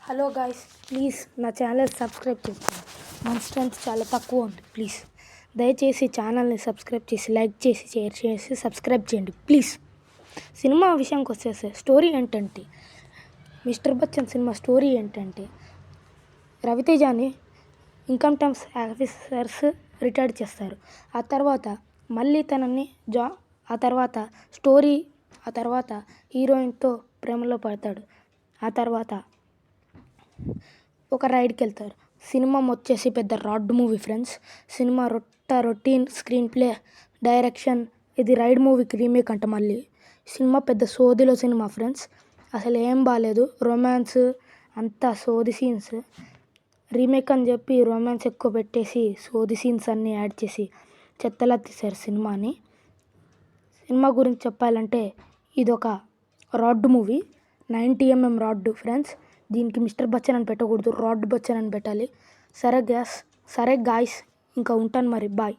Hello guys, please నా channel subscribe చేసుకోండి. మన స్ట్రెంత్ చాలా తక్కువ ఉంది. ప్లీజ్ దయచేసి ఛానల్ని సబ్స్క్రైబ్ చేసి లైక్ చేసి షేర్ చేసి సబ్స్క్రైబ్ చేయండి ప్లీజ్. సినిమా విషయానికి వచ్చేస్తే స్టోరీ ఏంటంటే, మిస్టర్ బచ్చన్ సినిమా స్టోరీ ఏంటంటే, రవితేజని ఇన్కమ్ ట్యాక్స్ ఆఫీసర్స్ రిటైర్డ్ చేస్తారు. ఆ తర్వాత మళ్ళీ తనని ఆ తర్వాత హీరోయిన్తో ప్రేమలో పడతాడు. ఆ తర్వాత ఒక రైడ్కి వెళ్తారు. సినిమా వచ్చేసి పెద్ద rod movie friends. Cinema routine screen play, direction. ఇది రైడ్ మూవీకి రీమేక్ అంట. మళ్ళీ సినిమా పెద్ద సోదిలో సినిమా ఫ్రెండ్స్. అసలు ఏం బాగాలేదు. రొమాన్స్ అంతా సోది సీన్స్. రీమేక్ అని చెప్పి రొమాన్స్ ఎక్కువ పెట్టేసి సోది సీన్స్ అన్నీ యాడ్ చేసి చెత్తలా తీశారు సినిమాని. సినిమా గురించి చెప్పాలంటే ఇదొక rod movie. 90mm rod friends. దీనికి మిస్టర్ బచ్చన్ అని పెట్టకూడదు, రాడ్ బచ్చన్ అని పెట్టాలి. సరే గాయ్స్, ఇంకా ఉంటాను మరి. బాయ్.